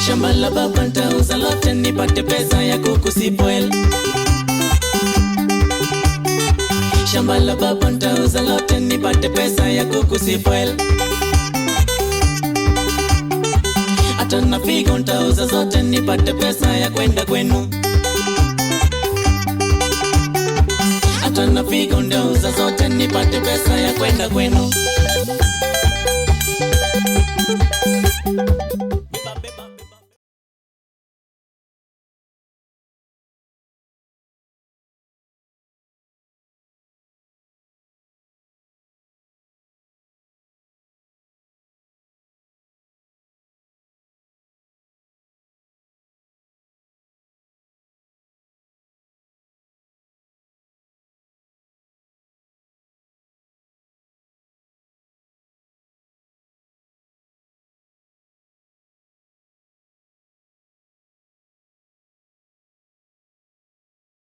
Shamba la baba nitauza lote nipate pesa ya kukusipoel. Shamba la baba nitauza lote nipate pesa ya kukusipoel. Hata na figo nitauza zote nipate pesa ya kwenda kwenu. Hata na figo nitauza zote nipate pesa ya kwenda kwenu.